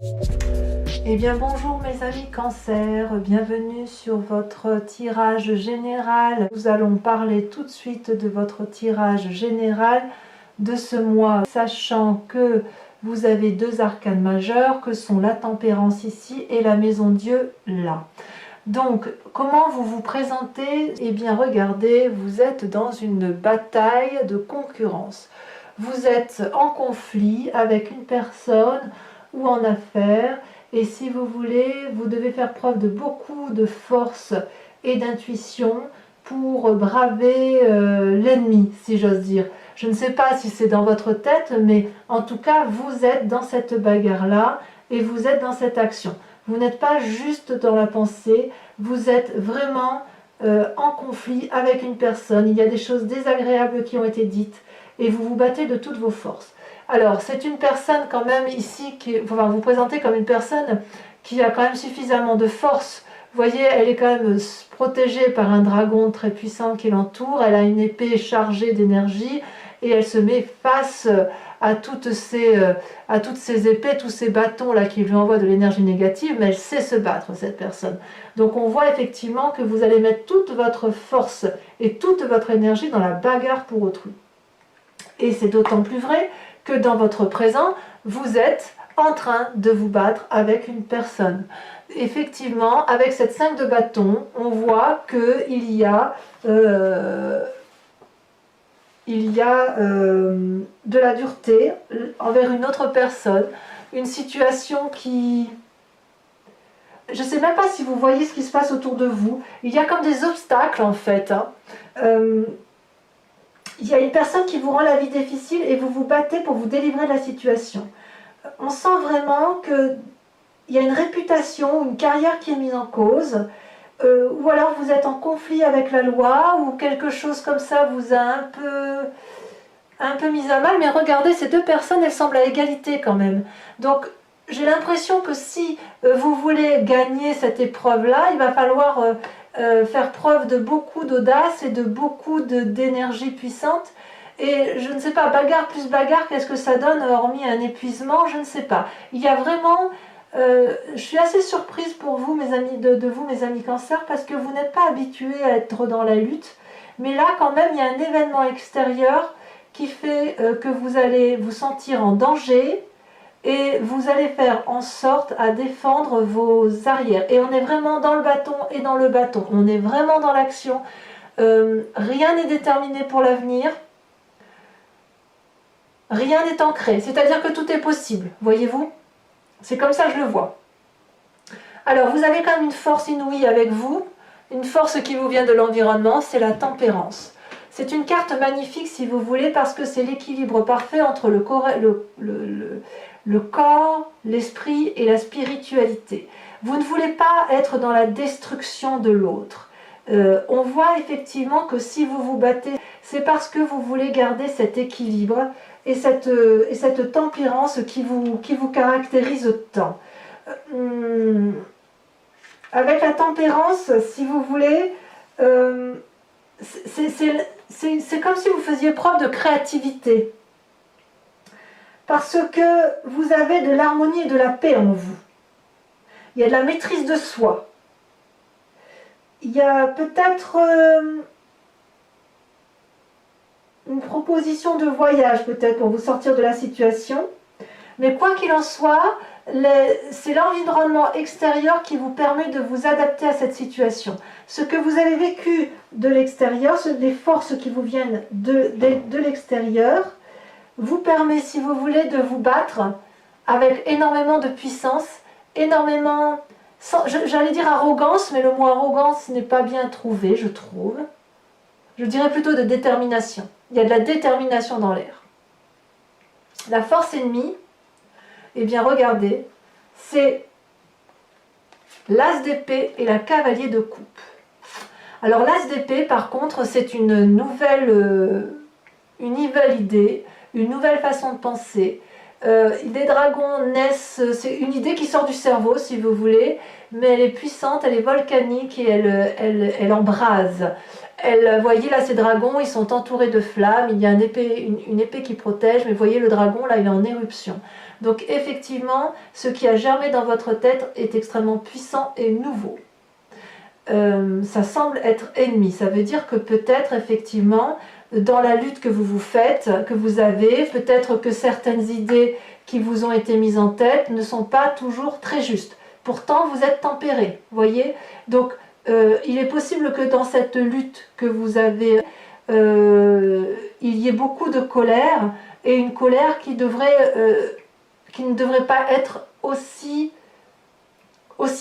Eh bien bonjour mes amis Cancer, bienvenue sur votre tirage général. Nous allons parler tout de suite de votre tirage général de ce mois, sachant que vous avez deux arcanes majeurs que sont la tempérance ici et la maison Dieu là. Donc comment vous vous présentez? Eh bien regardez, vous êtes dans une bataille de concurrence. Vous êtes en conflit avec une personne ou en affaires. Et si vous voulez, vous devez faire preuve de beaucoup de force et d'intuition pour braver l'ennemi, si j'ose dire. Je ne sais pas si c'est dans votre tête, mais en tout cas, vous êtes dans cette bagarre-là et vous êtes dans cette action. Vous n'êtes pas juste dans la pensée, vous êtes vraiment en conflit avec une personne. Il y a des choses désagréables qui ont été dites et vous vous battez de toutes vos forces. Alors, c'est une personne quand même ici, enfin, vous présentez comme une personne qui a quand même suffisamment de force. Vous voyez, elle est quand même protégée par un dragon très puissant qui l'entoure. Elle a une épée chargée d'énergie et elle se met face à toutes ces épées, tous ces bâtons là qui lui envoient de l'énergie négative, mais elle sait se battre, cette personne. Donc on voit effectivement que vous allez mettre toute votre force et toute votre énergie dans la bagarre pour autrui. Et c'est d'autant plus vrai que dans votre présent, vous êtes en train de vous battre avec une personne. Effectivement, avec cette 5 de bâton, on voit qu'il y a, de la dureté envers une autre personne, une situation qui... Je ne sais même pas si vous voyez ce qui se passe autour de vous. Il y a comme des obstacles en fait. Il y a une personne qui vous rend la vie difficile et vous vous battez pour vous délivrer de la situation. On sent vraiment qu'il y a une réputation, une carrière qui est mise en cause, ou alors vous êtes en conflit avec la loi, ou quelque chose comme ça vous a un peu mis à mal. Mais regardez, ces deux personnes, elles semblent à égalité quand même. Donc j'ai l'impression que si vous voulez gagner cette épreuve-là, il va falloir... faire preuve de beaucoup d'audace et de beaucoup d'énergie puissante. Et je ne sais pas, bagarre plus bagarre, qu'est-ce que ça donne hormis un épuisement? Je ne sais pas. Il y a vraiment... je suis assez surprise pour vous, mes amis, de vous, mes amis Cancer, parce que vous n'êtes pas habitués à être dans la lutte. Mais là, quand même, il y a un événement extérieur qui fait que vous allez vous sentir en danger, et vous allez faire en sorte à défendre vos arrières. Et on est vraiment dans le bâton et dans le bâton. On est vraiment dans l'action. Rien n'est déterminé pour l'avenir. Rien n'est ancré. C'est-à-dire que tout est possible. Voyez-vous? C'est comme ça que je le vois. Alors, vous avez quand même une force inouïe avec vous. Une force qui vous vient de l'environnement, c'est la tempérance. C'est une carte magnifique, si vous voulez, parce que c'est l'équilibre parfait entre le corps, l'esprit et la spiritualité. Vous ne voulez pas être dans la destruction de l'autre. On voit effectivement que si vous vous battez, c'est parce que vous voulez garder cet équilibre et cette tempérance qui vous caractérise tant. Avec la tempérance, si vous voulez, c'est comme si vous faisiez preuve de créativité. Parce que vous avez de l'harmonie et de la paix en vous. Il y a de la maîtrise de soi. Il y a peut-être une proposition de voyage, peut-être, pour vous sortir de la situation. Mais quoi qu'il en soit, c'est l'environnement extérieur qui vous permet de vous adapter à cette situation. Ce que vous avez vécu de l'extérieur, les forces qui vous viennent de l'extérieur, vous permet, si vous voulez, de vous battre avec énormément de puissance, énormément, j'allais dire arrogance, mais le mot arrogance n'est pas bien trouvé, je trouve. Je dirais plutôt de détermination. Il y a de la détermination dans l'air. La force ennemie, eh bien regardez, c'est l'as d'épée et la cavalier de coupe. Alors l'as d'épée, par contre, c'est une nouvelle idée, une nouvelle façon de penser. Les dragons naissent, c'est une idée qui sort du cerveau si vous voulez, mais elle est puissante, elle est volcanique et elle embrase. Voyez là ces dragons, ils sont entourés de flammes, il y a une épée qui protège, mais voyez le dragon là il est en éruption. Donc effectivement, ce qui a germé dans votre tête est extrêmement puissant et nouveau. Ça semble être ennemi, ça veut dire que peut-être effectivement dans la lutte que vous faites, que vous avez, peut-être que certaines idées qui vous ont été mises en tête ne sont pas toujours très justes. Pourtant, vous êtes tempéré, voyez. Donc, il est possible que dans cette lutte que vous avez, il y ait beaucoup de colère, et une colère qui ne devrait pas être aussi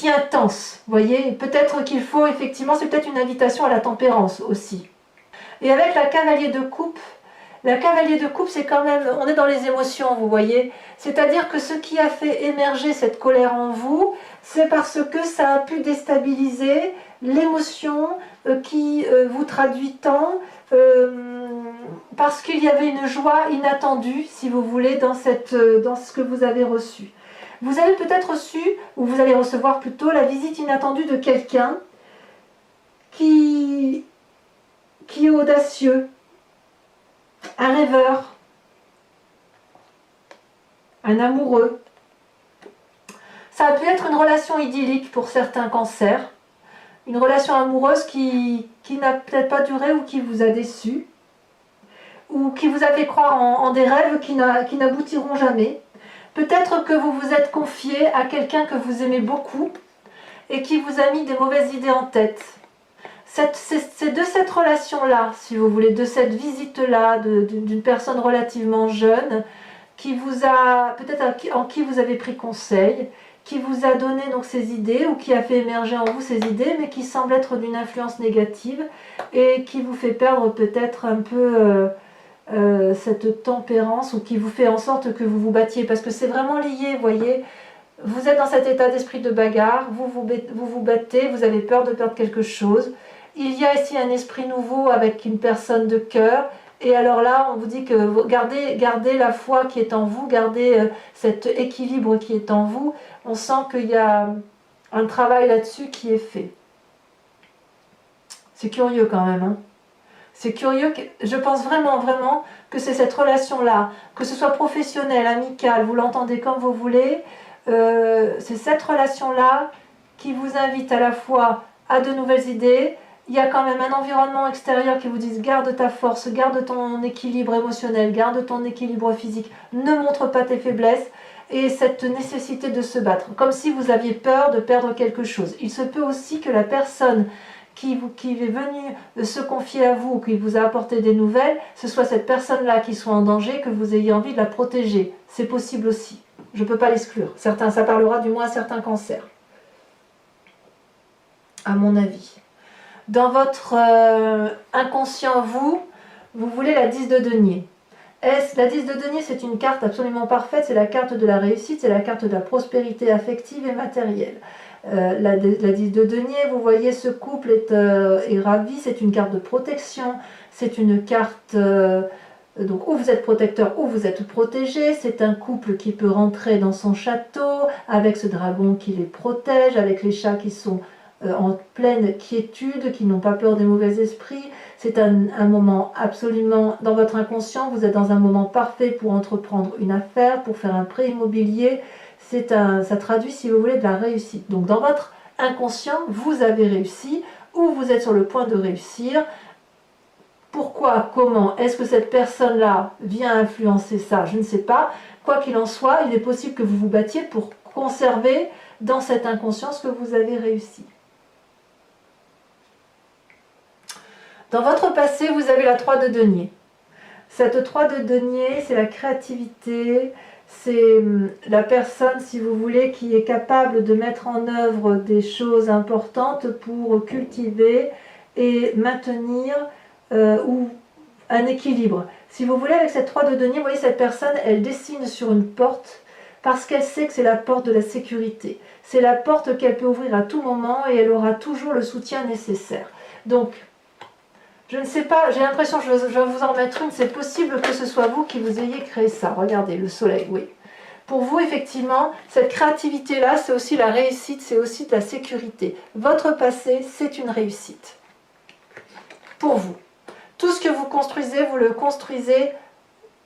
intense, voyez. Peut-être qu'il faut, effectivement, c'est peut-être une invitation à la tempérance aussi. Et avec la cavalier de coupe c'est quand même, on est dans les émotions, vous voyez. C'est-à-dire que ce qui a fait émerger cette colère en vous, c'est parce que ça a pu déstabiliser l'émotion qui vous traduit tant, parce qu'il y avait une joie inattendue, si vous voulez, dans ce que vous avez reçu. Vous avez peut-être reçu, ou vous allez recevoir plutôt, la visite inattendue de quelqu'un qui est audacieux, un rêveur, un amoureux. Ça a pu être une relation idyllique pour certains cancers, une relation amoureuse qui n'a peut-être pas duré ou qui vous a déçu, ou qui vous a fait croire en des rêves qui n'aboutiront jamais. Peut-être que vous vous êtes confié à quelqu'un que vous aimez beaucoup et qui vous a mis des mauvaises idées en tête. C'est de cette relation-là, si vous voulez, de cette visite-là, d'une personne relativement jeune, qui vous a, peut-être en qui vous avez pris conseil, qui vous a donné donc ces idées, ou qui a fait émerger en vous ces idées, mais qui semble être d'une influence négative, et qui vous fait perdre peut-être un peu cette tempérance, ou qui vous fait en sorte que vous vous battiez, parce que c'est vraiment lié, vous voyez. Vous êtes dans cet état d'esprit de bagarre, vous vous battez, vous avez peur de perdre quelque chose. Il y a ici un esprit nouveau avec une personne de cœur. Et alors là, on vous dit que gardez la foi qui est en vous, gardez cet équilibre qui est en vous. On sent qu'il y a un travail là-dessus qui est fait. C'est curieux quand même. Hein. C'est curieux, je pense vraiment, vraiment que c'est cette relation-là, que ce soit professionnelle, amicale, vous l'entendez comme vous voulez, c'est cette relation-là qui vous invite à la fois à de nouvelles idées. Il y a quand même un environnement extérieur qui vous dit garde ta force, garde ton équilibre émotionnel, garde ton équilibre physique, ne montre pas tes faiblesses, et cette nécessité de se battre, comme si vous aviez peur de perdre quelque chose. Il se peut aussi que la personne qui est venue se confier à vous, qui vous a apporté des nouvelles, ce soit cette personne-là qui soit en danger, que vous ayez envie de la protéger. C'est possible aussi. Je ne peux pas l'exclure. Ça parlera du moins à certains cancers. À mon avis. Dans votre inconscient, vous voulez la 10 de denier. La 10 de denier, c'est une carte absolument parfaite, c'est la carte de la réussite, c'est la carte de la prospérité affective et matérielle. La 10 de denier, vous voyez, ce couple est ravi, c'est une carte de protection, c'est une carte donc où vous êtes protecteur ou vous êtes protégé, c'est un couple qui peut rentrer dans son château avec ce dragon qui les protège, avec les chats qui sont en pleine quiétude, qui n'ont pas peur des mauvais esprits. C'est un moment absolument, dans votre inconscient, vous êtes dans un moment parfait pour entreprendre une affaire, pour faire un prêt immobilier. Ça traduit, si vous voulez, de la réussite. Donc dans votre inconscient, vous avez réussi, ou vous êtes sur le point de réussir. Pourquoi, comment, est-ce que cette personne-là vient influencer ça? Je ne sais pas. Quoi qu'il en soit, il est possible que vous vous battiez pour conserver dans cette inconscience que vous avez réussi. Dans votre passé, vous avez la 3 de denier. Cette 3 de denier, c'est la créativité, c'est la personne, si vous voulez, qui est capable de mettre en œuvre des choses importantes pour cultiver et maintenir un équilibre. Si vous voulez, avec cette 3 de denier, vous voyez, cette personne, elle dessine sur une porte parce qu'elle sait que c'est la porte de la sécurité. C'est la porte qu'elle peut ouvrir à tout moment et elle aura toujours le soutien nécessaire. Donc, je ne sais pas, j'ai l'impression, je vais vous en mettre une, c'est possible que ce soit vous qui vous ayez créé ça. Regardez, le soleil, oui. Pour vous, effectivement, cette créativité-là, c'est aussi la réussite, c'est aussi de la sécurité. Votre passé, c'est une réussite. Pour vous. Tout ce que vous construisez, vous le construisez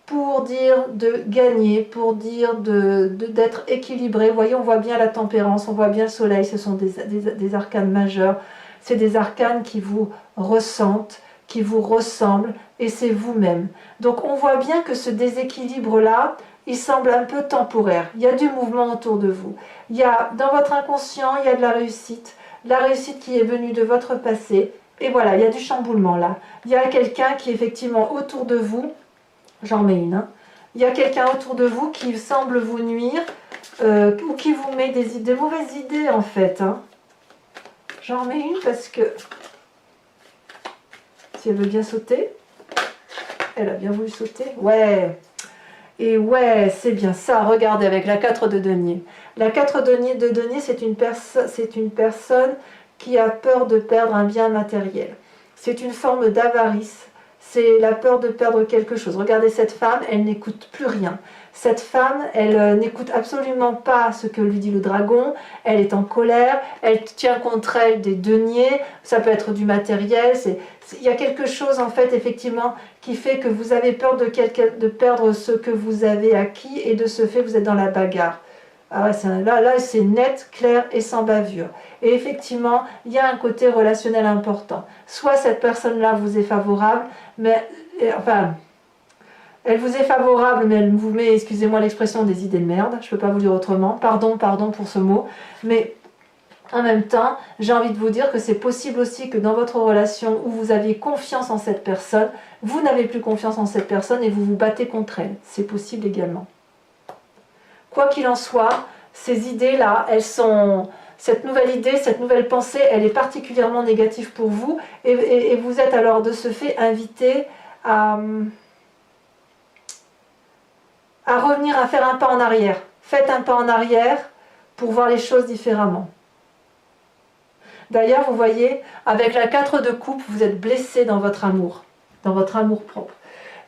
pour dire de gagner, pour dire d'être équilibré. Vous voyez, on voit bien la tempérance, on voit bien le soleil, ce sont des arcanes majeurs. C'est des arcanes qui vous ressentent, qui vous ressemblent, et c'est vous-même. Donc on voit bien que ce déséquilibre-là, il semble un peu temporaire. Il y a du mouvement autour de vous. Il y a, dans votre inconscient, il y a de la réussite qui est venue de votre passé. Et voilà, il y a du chamboulement là. Il y a quelqu'un qui est effectivement autour de vous. J'en mets une. Hein. Il y a quelqu'un autour de vous qui semble vous nuire ou qui vous met des mauvaises idées en fait. Hein. J'en mets une parce que si elle veut bien sauter, elle a bien voulu sauter. Ouais. Et ouais, c'est bien ça. Regardez avec la 4 de denier. La 4 de denier, c'est une personne qui a peur de perdre un bien matériel. C'est une forme d'avarice. C'est la peur de perdre quelque chose. Regardez cette femme, elle n'écoute plus rien. Cette femme, elle n'écoute absolument pas ce que lui dit le dragon. Elle est en colère, elle tient contre elle des deniers. Ça peut être du matériel. Il y a quelque chose en fait, effectivement, qui fait que vous avez peur de perdre ce que vous avez acquis et de ce fait, vous êtes dans la bagarre. Ah ouais, là c'est net, clair et sans bavure. Et effectivement, il y a un côté relationnel important. Soit cette personne-là vous est favorable, mais enfin, elle vous est favorable, mais elle vous met, excusez-moi l'expression, des idées de merde. Je ne peux pas vous dire autrement. Pardon pour ce mot. Mais en même temps, j'ai envie de vous dire que c'est possible aussi que dans votre relation où vous aviez confiance en cette personne, vous n'avez plus confiance en cette personne et vous vous battez contre elle. C'est possible également. Quoi qu'il en soit, ces idées-là, cette nouvelle idée, cette nouvelle pensée, elle est particulièrement négative pour vous et vous êtes alors de ce fait invité à revenir, à faire un pas en arrière. Faites un pas en arrière pour voir les choses différemment. D'ailleurs, vous voyez, avec la 4 de coupe, vous êtes blessé dans votre amour propre.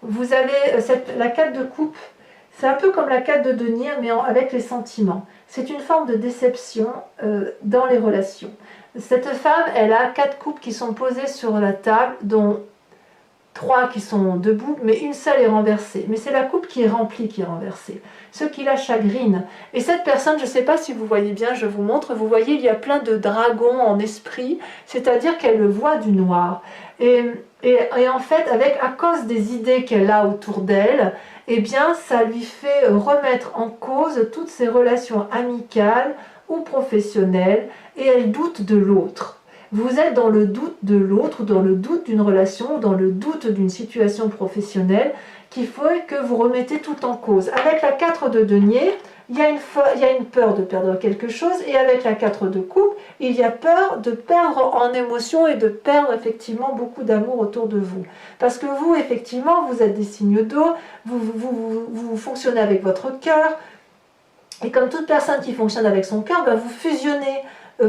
Vous avez la 4 de coupe. C'est un peu comme la 4 de denier, mais avec les sentiments. C'est une forme de déception dans les relations. Cette femme, elle a 4 coupes qui sont posées sur la table, dont 3 qui sont debout, mais une seule est renversée. Mais c'est la coupe qui est remplie qui est renversée. Ce qui la chagrine. Et cette personne, je ne sais pas si vous voyez bien, je vous montre, vous voyez, il y a plein de dragons en esprit, c'est-à-dire qu'elle le voit du noir. Et en fait, à cause des idées qu'elle a autour d'elle, eh bien, ça lui fait remettre en cause toutes ses relations amicales ou professionnelles, et elle doute de l'autre. Vous êtes dans le doute de l'autre, dans le doute d'une relation, dans le doute d'une situation professionnelle, qu'il faut que vous remettez tout en cause. Avec la 4 de denier, il y a une peur de perdre quelque chose, et avec la 4 de coupe, il y a peur de perdre en émotion et de perdre effectivement beaucoup d'amour autour de vous. Parce que vous, effectivement, vous êtes des signes d'eau, vous fonctionnez avec votre cœur, et comme toute personne qui fonctionne avec son cœur, vous fusionnez.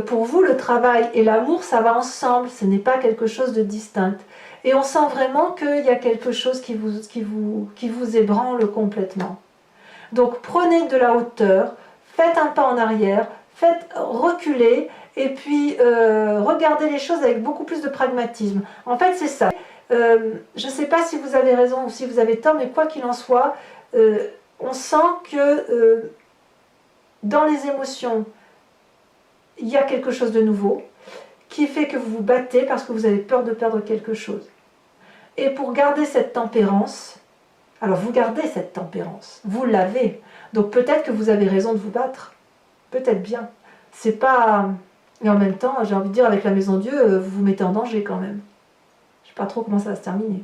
Pour vous, le travail et l'amour, ça va ensemble, ce n'est pas quelque chose de distinct. Et on sent vraiment qu'il y a quelque chose qui vous ébranle complètement. Donc prenez de la hauteur, faites un pas en arrière, faites reculer, et puis regardez les choses avec beaucoup plus de pragmatisme. En fait, c'est ça. Je ne sais pas si vous avez raison ou si vous avez tort, mais quoi qu'il en soit, on sent que dans les émotions, il y a quelque chose de nouveau qui fait que vous vous battez parce que vous avez peur de perdre quelque chose. Et pour garder cette tempérance, alors vous gardez cette tempérance, vous l'avez. Donc peut-être que vous avez raison de vous battre, peut-être bien. C'est pas... Et en même temps, j'ai envie de dire, avec la Maison Dieu, vous vous mettez en danger quand même. Je ne sais pas trop comment ça va se terminer.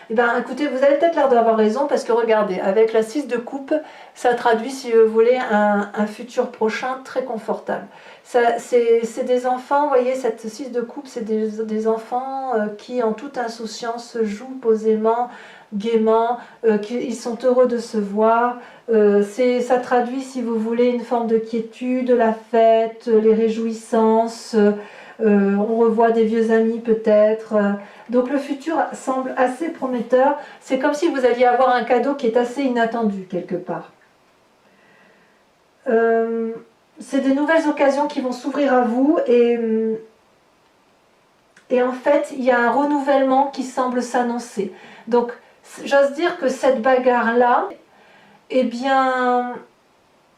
Eh bien, écoutez, vous avez peut-être l'air d'avoir raison, parce que regardez, avec la 6 de coupe, ça traduit, si vous voulez, un futur prochain très confortable. C'est des enfants, vous voyez, cette 6 de coupe, c'est des enfants qui, en toute insouciance, jouent posément, gaiement, ils sont heureux de se voir. Ça traduit, si vous voulez, une forme de quiétude, la fête, les réjouissances. On revoit des vieux amis peut-être. Donc le futur semble assez prometteur. C'est comme si vous alliez avoir un cadeau qui est assez inattendu quelque part. C'est des nouvelles occasions qui vont s'ouvrir à vous et en fait, il y a un renouvellement qui semble s'annoncer. Donc, j'ose dire que cette bagarre-là, eh bien,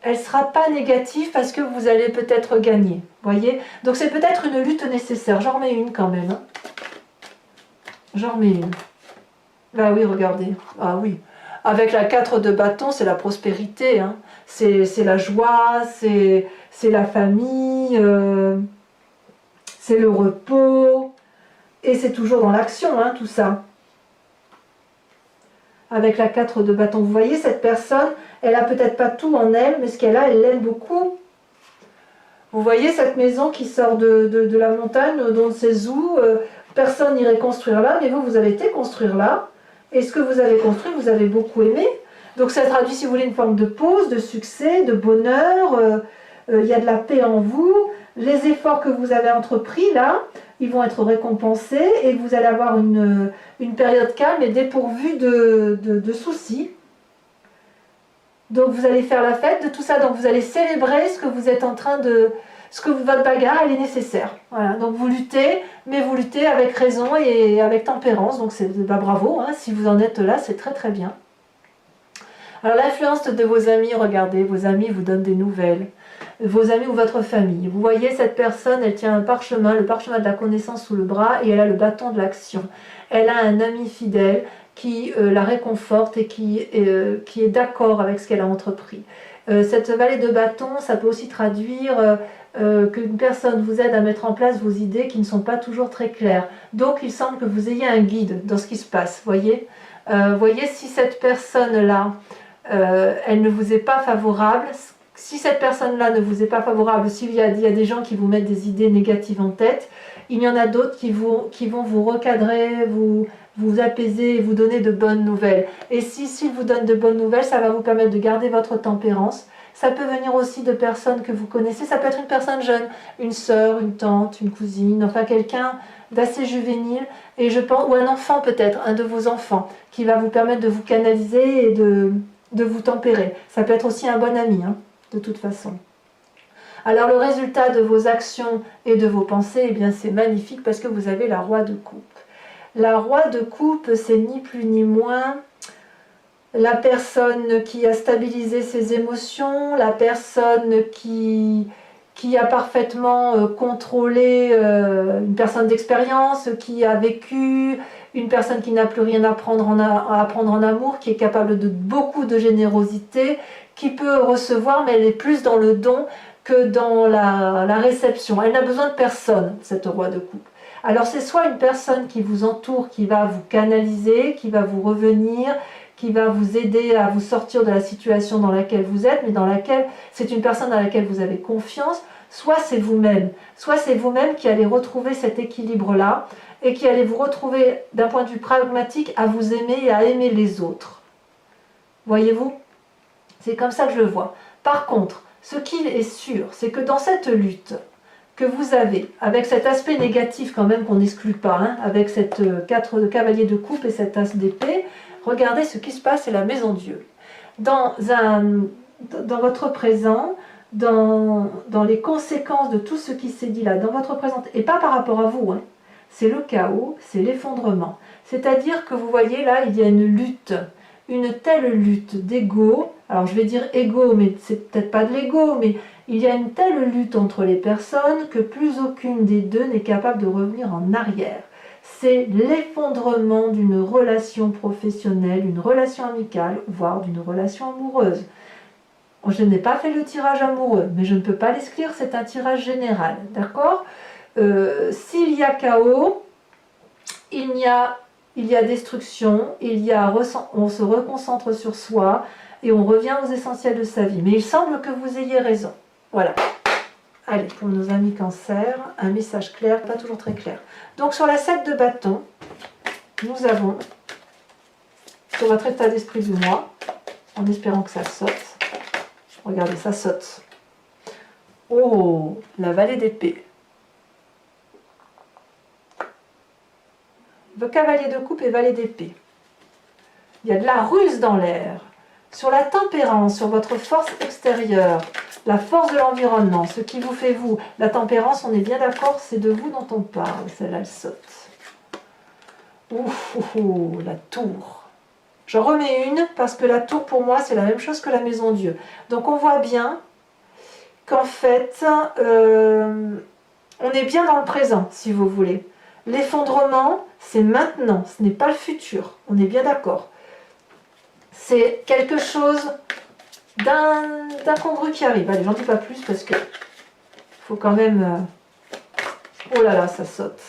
elle ne sera pas négative parce que vous allez peut-être gagner. Voyez? Donc, c'est peut-être une lutte nécessaire. J'en remets une quand même. Hein. J'en remets une. Bah oui, regardez. Ah oui. Avec la 4 de bâton, c'est la prospérité. Hein. C'est la joie, c'est la famille, c'est le repos. Et c'est toujours dans l'action, hein, tout ça. Avec la 4 de bâton, vous voyez, cette personne, elle a peut-être pas tout en elle, mais ce qu'elle a, elle l'aime beaucoup. Vous voyez cette maison qui sort de la montagne, dont on ne sait où, personne n'irait construire là, mais vous, vous avez été construire là. Et ce que vous avez construit, vous avez beaucoup aimé. Donc ça traduit, si vous voulez, une forme de pause, de succès, de bonheur. Il y a de la paix en vous. Les efforts que vous avez entrepris là, ils vont être récompensés et vous allez avoir une période calme et dépourvue de soucis. Donc vous allez faire la fête de tout ça, donc vous allez célébrer ce que vous êtes en train de... votre bagarre, elle est nécessaire. Voilà, donc vous luttez, mais vous luttez avec raison et avec tempérance, donc c'est bravo, hein, si vous en êtes là, c'est très très bien. Alors l'influence de vos amis, regardez, vos amis vous donnent des nouvelles. Vos amis ou votre famille. Vous voyez cette personne, elle tient un parchemin, le parchemin de la connaissance sous le bras et elle a le bâton de l'action. Elle a un ami fidèle qui la réconforte et qui est d'accord avec ce qu'elle a entrepris. Cette vallée de bâton, ça peut aussi traduire qu'une personne vous aide à mettre en place vos idées qui ne sont pas toujours très claires. Donc il semble que vous ayez un guide dans ce qui se passe. Voyez, si cette personne-là, elle ne vous est pas favorable, si cette personne-là ne vous est pas favorable, s'il y a des gens qui vous mettent des idées négatives en tête, il y en a d'autres qui vont vous recadrer, vous apaiser et vous donner de bonnes nouvelles. Et s'ils vous donnent de bonnes nouvelles, ça va vous permettre de garder votre tempérance. Ça peut venir aussi de personnes que vous connaissez, ça peut être une personne jeune, une sœur, une tante, une cousine, enfin quelqu'un d'assez juvénile, et je pense, ou un enfant peut-être, un de vos enfants, qui va vous permettre de vous canaliser et de vous tempérer. Ça peut être aussi un bon ami, hein, de toute façon. Alors le résultat de vos actions et de vos pensées, eh bien c'est magnifique parce que vous avez la roi de coupe. La roi de coupe, c'est ni plus ni moins la personne qui a stabilisé ses émotions, la personne qui a parfaitement contrôlé, une personne d'expérience, qui a vécu, une personne qui n'a plus rien à apprendre en amour, qui est capable de beaucoup de générosité, qui peut recevoir, mais elle est plus dans le don que dans la réception. Elle n'a besoin de personne, cette roi de coupe. Alors c'est soit une personne qui vous entoure, qui va vous canaliser, qui va vous revenir, qui va vous aider à vous sortir de la situation dans laquelle vous êtes, mais dans laquelle c'est une personne dans laquelle vous avez confiance, soit c'est vous-même. Soit c'est vous-même qui allez retrouver cet équilibre-là et qui allez vous retrouver d'un point de vue pragmatique à vous aimer et à aimer les autres. Voyez-vous? C'est comme ça que je le vois. Par contre, ce qui est sûr, c'est que dans cette lutte que vous avez, avec cet aspect négatif quand même qu'on n'exclut pas, hein, avec cette 4 de cavalier de coupe et cet as d'épée, regardez ce qui se passe, c'est la maison Dieu. Dans votre présent, dans les conséquences de tout ce qui s'est dit là, dans votre présent, et pas par rapport à vous, hein, c'est le chaos, c'est l'effondrement. C'est-à-dire que vous voyez là, il y a une lutte, une telle lutte d'ego, alors je vais dire ego, mais c'est peut-être pas de l'ego, mais il y a une telle lutte entre les personnes que plus aucune des deux n'est capable de revenir en arrière. C'est l'effondrement d'une relation professionnelle, d'une relation amicale, voire d'une relation amoureuse. Je n'ai pas fait le tirage amoureux, mais je ne peux pas l'exclure, c'est un tirage général, d'accord? S'il y a chaos, il y a destruction, on se reconcentre sur soi et on revient aux essentiels de sa vie. Mais il semble que vous ayez raison. Voilà. Allez, pour nos amis cancer, un message clair, pas toujours très clair. Donc sur la 7 de bâton, nous avons, sur votre état d'esprit du mois, en espérant que ça saute. Regardez, ça saute. Oh, la vallée d'épée. Le cavalier de coupe et valet d'épée. Il y a de la ruse dans l'air. Sur la tempérance, sur votre force extérieure, la force de l'environnement, ce qui vous fait vous. La tempérance, on est bien d'accord, c'est de vous dont on parle. Celle-là, elle saute. Ouh, la tour. Je remets une parce que la tour, pour moi, c'est la même chose que la maison Dieu. Donc, on voit bien qu'en fait, on est bien dans le présent, si vous voulez. L'effondrement, c'est maintenant, ce n'est pas le futur. On est bien d'accord. C'est quelque chose d'incongru qui arrive. Allez, j'en dis pas plus parce que faut quand même... Oh là là, ça saute.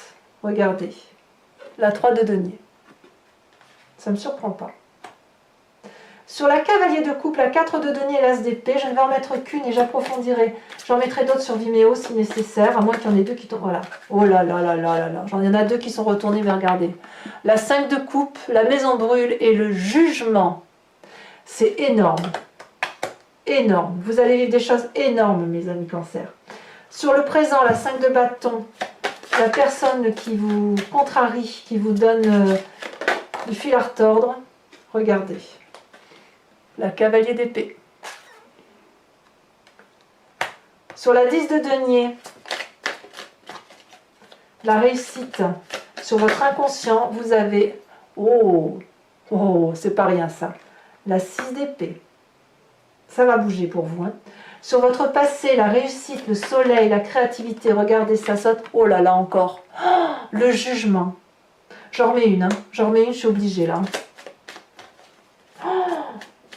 Regardez. La 3 de denier. Ça ne me surprend pas. Sur la cavalier de coupe, la 4 de denier et l'as d'épée, je ne vais en mettre qu'une et j'approfondirai. J'en mettrai d'autres sur Vimeo si nécessaire, à moins qu'il y en ait deux qui tombent. Voilà. Oh là là là là là là. J'en ai deux qui sont retournés, mais regardez. La 5 de coupe, la maison brûle et le jugement. C'est énorme. Énorme. Vous allez vivre des choses énormes, mes amis Cancer. Sur le présent, la 5 de bâton, la personne qui vous contrarie, qui vous donne du fil à retordre, regardez. La cavalier d'épée. Sur la 10 de denier, la réussite. Sur votre inconscient, vous avez... Oh, c'est pas rien ça. La 6 d'épée. Ça va bouger pour vous. Hein. Sur votre passé, la réussite, le soleil, la créativité, regardez, ça saute. Oh là là encore. Oh, le jugement. J'en remets une. Hein. J'en remets une, je suis obligée là.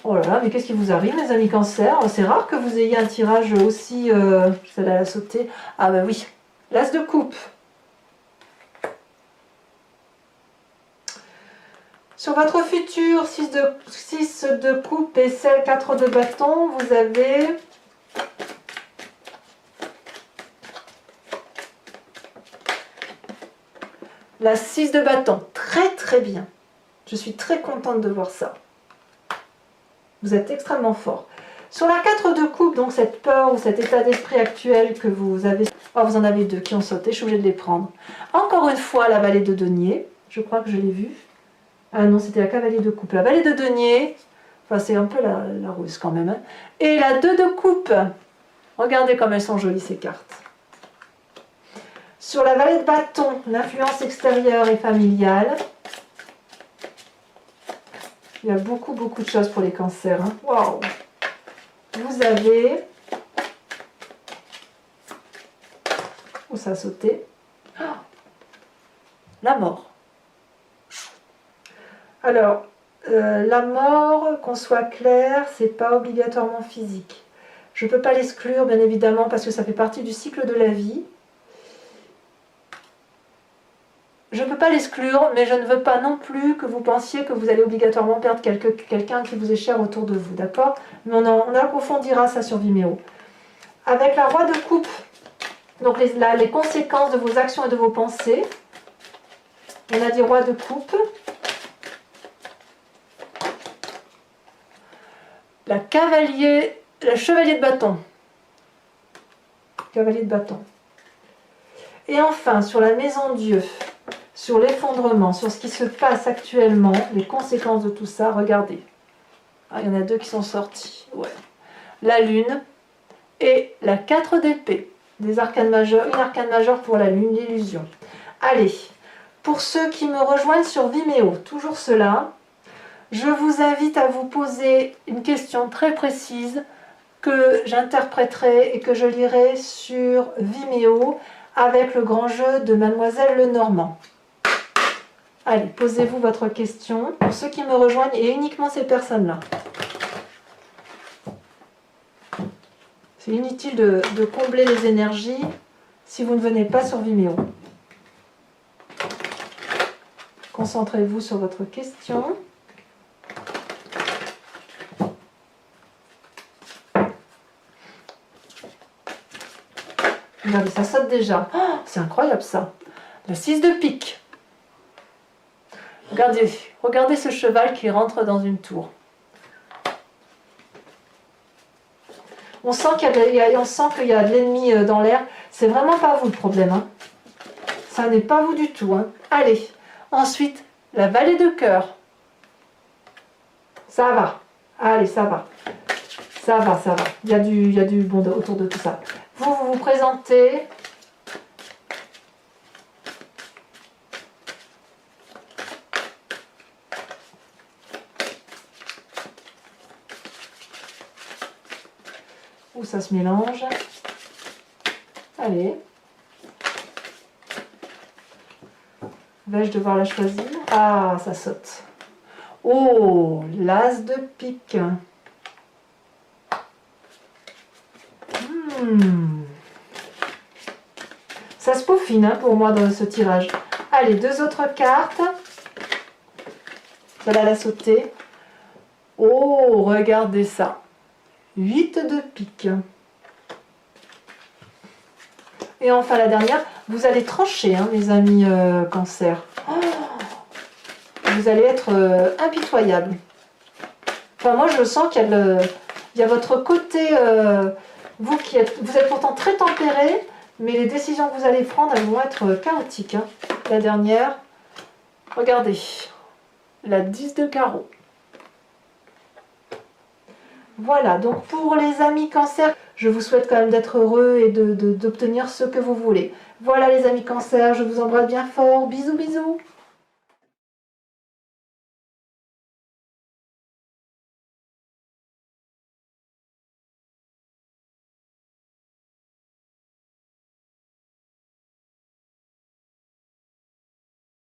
Oh là là, mais qu'est-ce qui vous arrive, mes amis Cancer? C'est rare que vous ayez un tirage aussi... celle-là, elle a sauté. Ah bah oui. L'as de coupe. Sur votre futur, 6 de coupe et celle 4 de bâton, vous avez... La 6 de bâton. Très très bien. Je suis très contente de voir ça. Vous êtes extrêmement fort. Sur la 4 de coupe, donc cette peur ou cet état d'esprit actuel que vous avez... Oh, vous en avez deux qui ont sauté, je suis obligée de les prendre. Encore une fois, la vallée de denier. Je crois que je l'ai vue. Ah non, c'était la cavalier de coupe. La vallée de denier, enfin c'est un peu la ruse quand même. Hein. Et la 2 de coupe. Regardez comme elles sont jolies ces cartes. Sur la vallée de bâton, l'influence extérieure et familiale. Il y a beaucoup de choses pour les cancers. Hein. Waouh! Vous avez... Oh, ça a sauté. Oh, la mort. Alors, la mort, qu'on soit clair, c'est pas obligatoirement physique. Je ne peux pas l'exclure, bien évidemment, parce que ça fait partie du cycle de la vie. Je ne peux pas l'exclure, mais je ne veux pas non plus que vous pensiez que vous allez obligatoirement perdre quelqu'un qui vous est cher autour de vous, d'accord? Mais on approfondira ça sur Vimeo. Avec la roi de coupe, donc les conséquences de vos actions et de vos pensées. On a dit roi de coupe. La chevalier de bâton. Cavalier de bâton. Et enfin, sur la maison Dieu, sur l'effondrement, sur ce qui se passe actuellement, les conséquences de tout ça, regardez. Ah, il y en a deux qui sont sortis. Ouais. La lune et la 4 d'épée. Des arcanes majeures, une arcane majeure pour la lune, l'illusion. Allez, pour ceux qui me rejoignent sur Vimeo, toujours cela, je vous invite à vous poser une question très précise que j'interpréterai et que je lirai sur Vimeo avec le grand jeu de Mademoiselle Lenormand. Allez, posez-vous votre question pour ceux qui me rejoignent et uniquement ces personnes-là. C'est inutile de combler les énergies si vous ne venez pas sur Vimeo. Concentrez-vous sur votre question. Regardez, ça saute déjà. Oh, c'est incroyable ça. La 6 de pique. Regardez ce cheval qui rentre dans une tour. On sent qu'il y a de l'ennemi dans l'air. C'est vraiment pas vous le problème. Hein. Ça n'est pas vous du tout. Hein. Allez. Ensuite, la vallée de cœur. Ça va. Allez, ça va. Ça va, ça va. Il y a du bon autour de tout ça. Vous vous présentez. Où ça se mélange. Allez. Vais-je devoir la choisir? Ah, ça saute. Oh, l'as de pique. Ça se peaufine hein, pour moi dans ce tirage. Allez, deux autres cartes. Celle-là, elle a sauté. Oh, regardez ça. 8 de pique. Et enfin la dernière, vous allez trancher, hein, mes amis cancer. Oh, vous allez être impitoyable. Enfin, moi, je sens qu'il y a votre côté, vous êtes pourtant très tempéré, mais les décisions que vous allez prendre, elles vont être chaotiques. Hein. La dernière, regardez, la 10 de carreau. Voilà, donc pour les amis cancer, je vous souhaite quand même d'être heureux et d'obtenir ce que vous voulez. Voilà les amis cancer, je vous embrasse bien fort. Bisous, bisous.